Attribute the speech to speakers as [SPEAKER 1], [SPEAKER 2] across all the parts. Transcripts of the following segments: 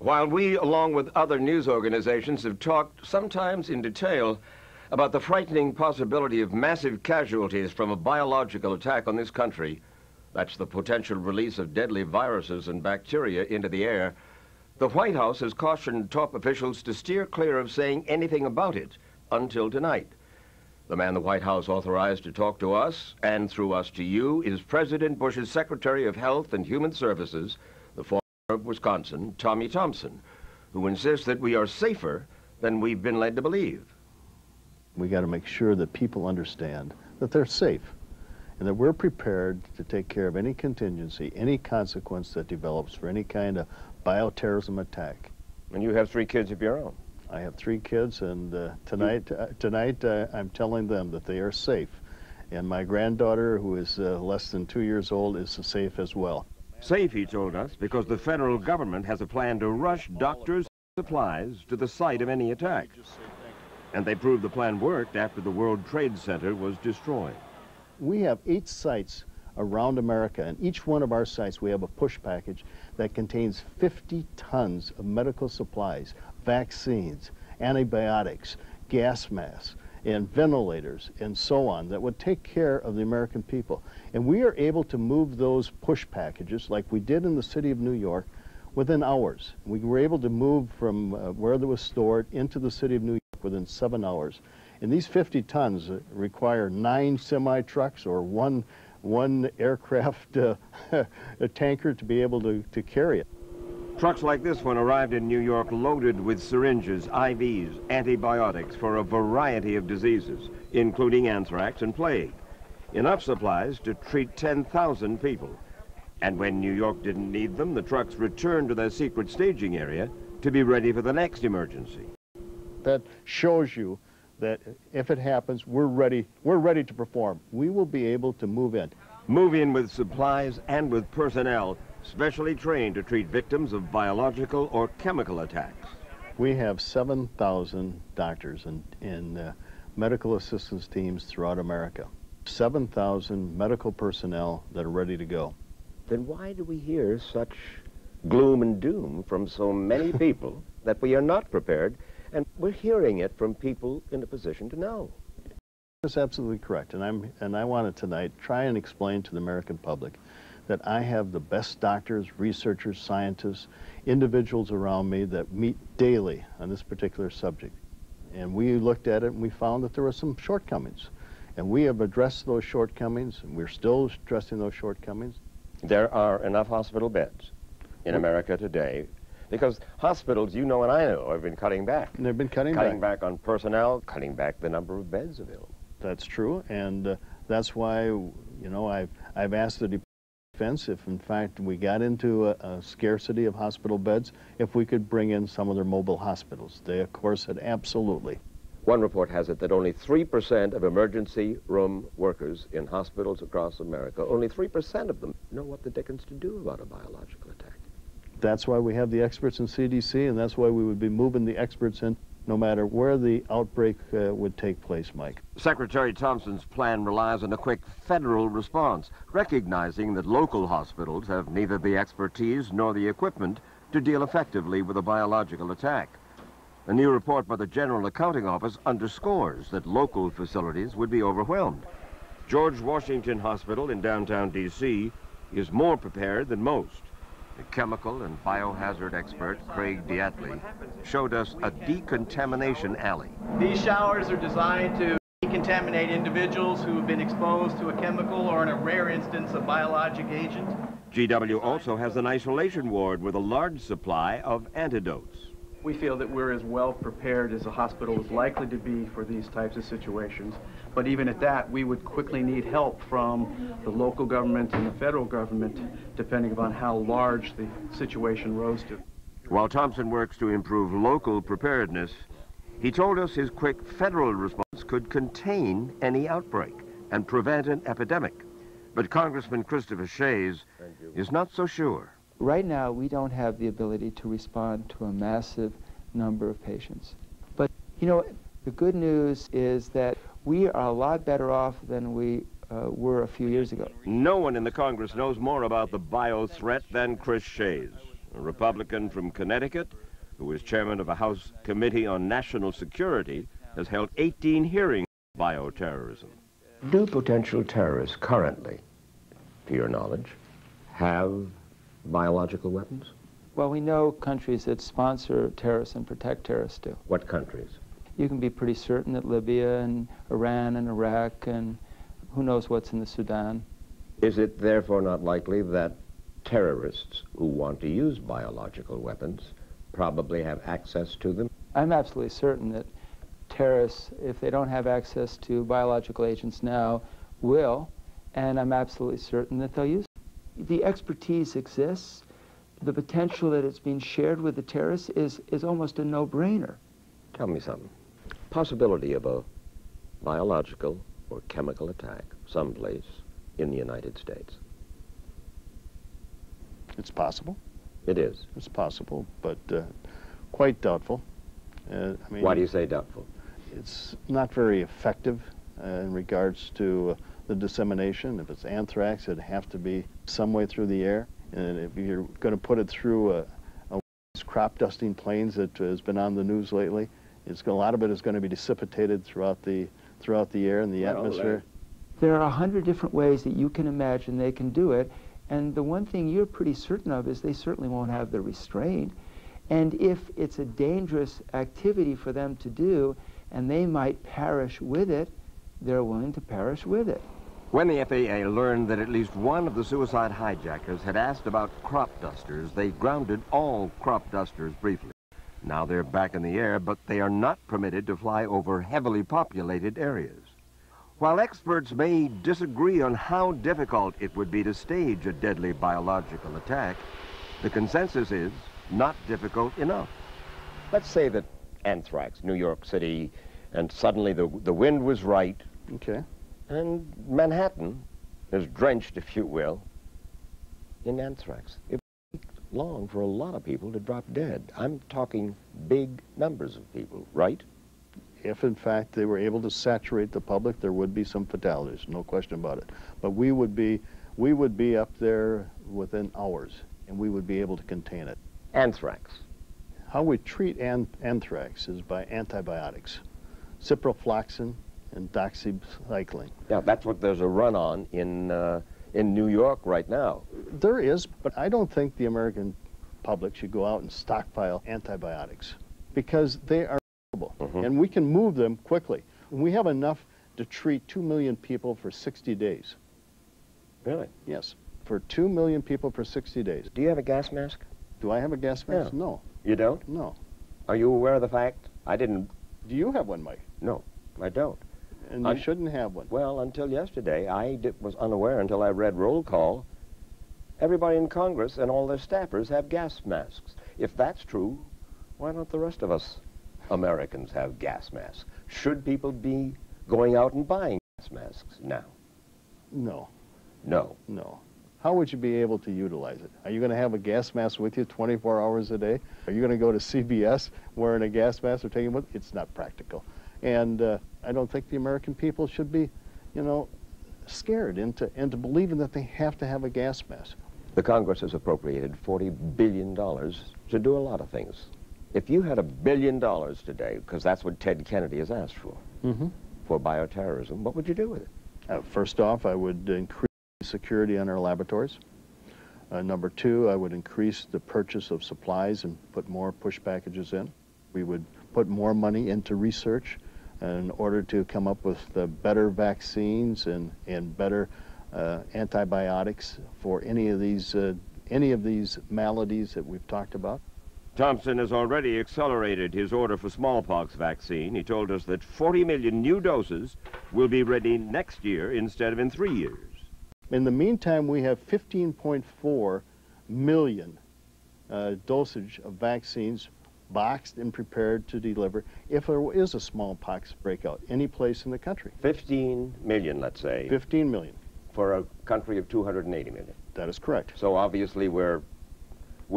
[SPEAKER 1] While we, along with other news organizations, have talked, sometimes in detail, about the frightening possibility of massive casualties from a biological attack on this country, that's the potential release of deadly viruses and bacteria into the air, the White House has cautioned top officials to steer clear of saying anything about it until tonight. The man the White House authorized to talk to us, and through us to you, is President Bush's Secretary of Health and Human Services, the former of Wisconsin, Tommy Thompson, who insists that we are safer than we've been led to believe.
[SPEAKER 2] We got to make sure that people understand that they're safe and that we're prepared to take care of any contingency, any consequence that develops for any kind of bioterrorism attack.
[SPEAKER 1] And you have 3 kids of your own.
[SPEAKER 2] I have 3 kids, and tonight I'm telling them that they are safe. And my granddaughter, who is less than 2 years old, is safe as well.
[SPEAKER 1] Safe, he told us, because the federal government has a plan to rush doctors and supplies to the site of any attack. And they proved the plan worked after the World Trade Center was destroyed.
[SPEAKER 2] We have 8 sites around America, and each one of our sites we have a push package that contains 50 tons of medical supplies, vaccines, antibiotics, gas masks, and ventilators, and so on, that would take care of the American people. And we are able to move those push packages, like we did in the city of New York, within hours. We were able to move from where they was stored into the city of New York within 7 hours. And these 50 tons require 9 semi-trucks or one aircraft a tanker to be able to carry it.
[SPEAKER 1] Trucks like this one arrived in New York loaded with syringes, IVs, antibiotics for a variety of diseases, including anthrax and plague. Enough supplies to treat 10,000 people. And when New York didn't need them, the trucks returned to their secret staging area to be ready for the next emergency.
[SPEAKER 2] That shows you that if it happens, we're ready to perform. We will be able to move in.
[SPEAKER 1] Move in with supplies and with personnel specially trained to treat victims of biological or chemical attacks.
[SPEAKER 2] We have 7,000 doctors and medical assistance teams throughout America. 7,000 medical personnel that are ready to go.
[SPEAKER 1] Then why do we hear such gloom and doom from so many people that we are not prepared? And we're hearing it from people in a position to know.
[SPEAKER 2] That's absolutely correct. And I want to tonight try and explain to the American public that I have the best doctors, researchers, scientists, individuals around me that meet daily on this particular subject. And we looked at it and we found that there were some shortcomings. And we have addressed those shortcomings, and we're still addressing those shortcomings.
[SPEAKER 1] There are enough hospital beds in America today, because hospitals, you know and I know, have been cutting back.
[SPEAKER 2] And they've been cutting
[SPEAKER 1] back on personnel, cutting back the number of beds available.
[SPEAKER 2] That's true, and that's why, you know, I've asked the Department of Defense if, in fact, we got into a scarcity of hospital beds, if we could bring in some of their mobile hospitals. They, of course, said absolutely.
[SPEAKER 1] One report has it that only 3% of emergency room workers in hospitals across America, only 3% of them know what the dickens to do about a biological attack.
[SPEAKER 2] That's why we have the experts in CDC, and that's why we would be moving the experts in no matter where the outbreak would take place, Mike.
[SPEAKER 1] Secretary Thompson's plan relies on a quick federal response, recognizing that local hospitals have neither the expertise nor the equipment to deal effectively with a biological attack. A new report by the General Accounting Office underscores that local facilities would be overwhelmed. George Washington Hospital in downtown D.C. is more prepared than most. The chemical and biohazard expert, Craig Diatley, showed us a decontamination alley.
[SPEAKER 3] These showers are designed to decontaminate individuals who have been exposed to a chemical or, in a rare instance, a biologic agent.
[SPEAKER 1] GW also has an isolation ward with a large supply of antidotes.
[SPEAKER 3] We feel that we're as well prepared as a hospital is likely to be for these types of situations. But even at that, we would quickly need help from the local government and the federal government, depending upon how large the situation rose to.
[SPEAKER 1] While Thompson works to improve local preparedness, he told us his quick federal response could contain any outbreak and prevent an epidemic. But Congressman Christopher Shays is not so sure.
[SPEAKER 4] Right now, we don't have the ability to respond to a massive number of patients. But, you know, the good news is that we are a lot better off than we were a few years ago.
[SPEAKER 1] No one in the Congress knows more about the bio threat than Chris Shays. a Republican from Connecticut, who is chairman of a House Committee on National Security, has held 18 hearings on bioterrorism. Do potential terrorists currently, to your knowledge, have biological weapons?
[SPEAKER 4] Well, we know countries that sponsor terrorists and protect terrorists do.
[SPEAKER 1] What countries?
[SPEAKER 4] You can be pretty certain that Libya and Iran and Iraq and who knows what's in the Sudan.
[SPEAKER 1] Is it therefore not likely that terrorists who want to use biological weapons probably have access to them?
[SPEAKER 4] I'm absolutely certain that terrorists, if they don't have access to biological agents now, will, and I'm absolutely certain that they'll use it. The expertise exists. The potential that it's being shared with the terrorists is almost a no-brainer.
[SPEAKER 1] Tell me something. Possibility of a biological or chemical attack someplace in the United States.
[SPEAKER 2] It's possible.
[SPEAKER 1] It is.
[SPEAKER 2] It's possible, but quite doubtful. I mean,
[SPEAKER 1] why do you say doubtful?
[SPEAKER 2] It's not very effective in regards to the dissemination. If it's anthrax, it'd have to be some way through the air. And if you're going to put it through crop dusting planes that has been on the news lately, a lot of it is going to be dissipated throughout the air and the atmosphere.
[SPEAKER 4] There are 100 different ways that you can imagine they can do it, and the one thing you're pretty certain of is they certainly won't have the restraint. And if it's a dangerous activity for them to do, and they might perish with it, they're willing to perish with it.
[SPEAKER 1] When the FAA learned that at least one of the suicide hijackers had asked about crop dusters, they grounded all crop dusters briefly. Now they're back in the air, but they are not permitted to fly over heavily populated areas. While experts may disagree on how difficult it would be to stage a deadly biological attack, the consensus is not difficult enough. Let's say that anthrax, New York City, and suddenly the wind was right.
[SPEAKER 2] Okay.
[SPEAKER 1] And Manhattan is drenched, if you will, in anthrax. It would take long for a lot of people to drop dead. I'm talking big numbers of people, right?
[SPEAKER 2] If, in fact, they were able to saturate the public, there would be some fatalities, no question about it. But we would be up there within hours, and we would be able to contain it.
[SPEAKER 1] Anthrax.
[SPEAKER 2] How we treat anthrax is by antibiotics, ciprofloxacin and doxycycline.
[SPEAKER 1] Yeah, that's what there's a run on in New York right now.
[SPEAKER 2] There is, but I don't think the American public should go out and stockpile antibiotics because they are and we can move them quickly. We have enough to treat 2 million people for 60 days.
[SPEAKER 1] Really?
[SPEAKER 2] Yes, for 2 million people for 60 days.
[SPEAKER 1] Do you have a gas mask?
[SPEAKER 2] Do I have a gas mask?
[SPEAKER 1] Yeah.
[SPEAKER 2] No.
[SPEAKER 1] You don't?
[SPEAKER 2] No.
[SPEAKER 1] Are you aware of the fact? I didn't.
[SPEAKER 2] Do you have one, Mike?
[SPEAKER 1] No, I don't.
[SPEAKER 2] And you shouldn't have one.
[SPEAKER 1] Well, until yesterday, I was unaware until I read roll call. Everybody in Congress and all their staffers have gas masks. If that's true, why don't the rest of us Americans have gas masks? Should people be going out and buying gas masks now?
[SPEAKER 2] No.
[SPEAKER 1] No.
[SPEAKER 2] No. How would you be able to utilize it? Are you going to have a gas mask with you 24 hours a day? Are you going to go to CVS wearing a gas mask or taking it with? It's not practical. And I don't think the American people should be, scared into believing that they have to have a gas mask.
[SPEAKER 1] The Congress has appropriated $40 billion to do a lot of things. If you had $1 billion today, because that's what Ted Kennedy has asked for bioterrorism, what would you do with it?
[SPEAKER 2] First off, I would increase security on our laboratories. Number two, I would increase the purchase of supplies and put more push packages in. We would put more money into research in order to come up with better vaccines and better antibiotics for any of these maladies that we've talked about.
[SPEAKER 1] Thompson has already accelerated his order for smallpox vaccine. He told us that 40 million new doses will be ready next year instead of in 3 years.
[SPEAKER 2] In the meantime, we have 15.4 million dosage of vaccines boxed and prepared to deliver if there is a smallpox breakout any place in the country.
[SPEAKER 1] 15 million, let's say.
[SPEAKER 2] 15 million.
[SPEAKER 1] For a country of 280 million.
[SPEAKER 2] That is correct.
[SPEAKER 1] So obviously we're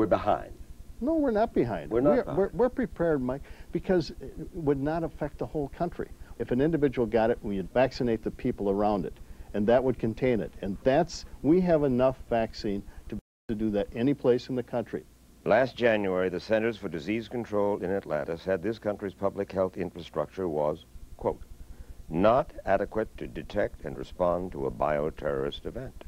[SPEAKER 1] behind.
[SPEAKER 2] No, we're not behind.
[SPEAKER 1] We're not behind.
[SPEAKER 2] We're prepared, Mike, because it would not affect the whole country. If an individual got it, we'd vaccinate the people around it, and that would contain it. And we have enough vaccine to do that any place in the country.
[SPEAKER 1] Last January, the Centers for Disease Control in Atlanta said this country's public health infrastructure was, quote, not adequate to detect and respond to a bioterrorist event.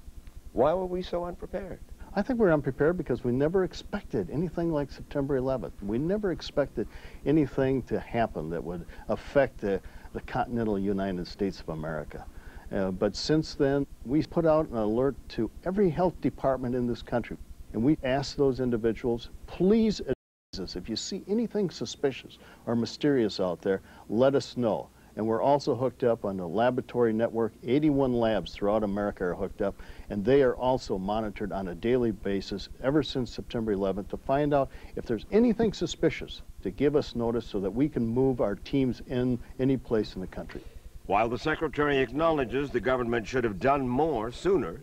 [SPEAKER 1] Why were we so unprepared?
[SPEAKER 2] I think we're unprepared because we never expected anything like September 11th. We never expected anything to happen that would affect the continental United States of America. But since then, we put out an alert to every health department in this country. And we ask those individuals, please advise us. If you see anything suspicious or mysterious out there, let us know. And we're also hooked up on the laboratory network. 81 labs throughout America are hooked up, and they are also monitored on a daily basis ever since September 11th to find out if there's anything suspicious, to give us notice so that we can move our teams in any place in the country.
[SPEAKER 1] While the Secretary acknowledges the government should have done more sooner,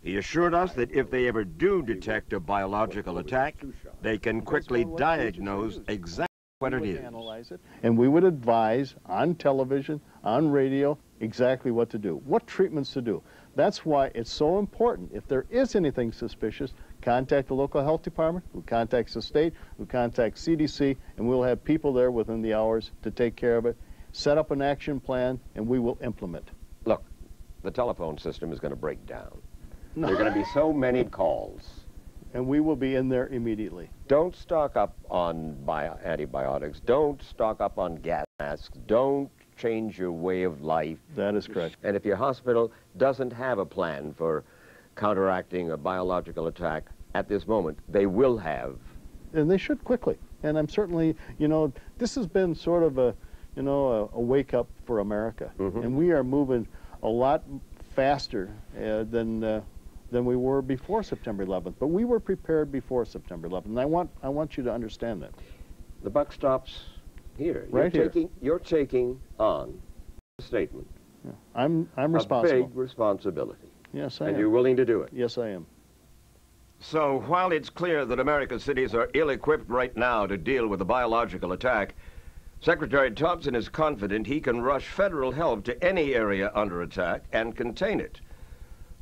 [SPEAKER 1] he assured us that if they ever do detect a biological attack, they can quickly diagnose exactly what it is.
[SPEAKER 2] Analyze it, and we would advise on television, on radio, exactly what to do, what treatments to do. That's why it's so important. If there is anything suspicious, contact the local health department, who contacts the state, who contacts CDC, and we'll have people there within the hours to take care of it, set up an action plan, and we will implement.
[SPEAKER 1] Look, the telephone system is going to break down. No. There are going to be so many calls.
[SPEAKER 2] And we will be in there immediately.
[SPEAKER 1] Don't stock up on antibiotics. Don't stock up on gas masks. Don't change your way of life.
[SPEAKER 2] That is correct.
[SPEAKER 1] And if your hospital doesn't have a plan for counteracting a biological attack at this moment, they will have.
[SPEAKER 2] And they should quickly. And I'm certainly, you know, this has been sort of a, you know, a wake-up for America. Mm-hmm. And we are moving a lot faster than we were before September 11th. But we were prepared before September 11th, and I want you to understand that.
[SPEAKER 1] The buck stops here.
[SPEAKER 2] Right here.
[SPEAKER 1] You're taking on a statement.
[SPEAKER 2] Yeah. I'm responsible.
[SPEAKER 1] A big responsibility.
[SPEAKER 2] Yes, I am.
[SPEAKER 1] And you're willing to do it.
[SPEAKER 2] Yes, I am.
[SPEAKER 1] So while it's clear that America's cities are ill-equipped right now to deal with a biological attack, Secretary Thompson is confident he can rush federal help to any area under attack and contain it.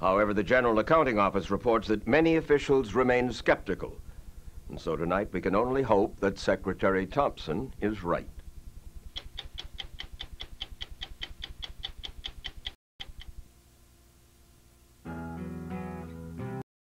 [SPEAKER 1] However, the General Accounting Office reports that many officials remain skeptical. And so tonight we can only hope that Secretary Thompson is right.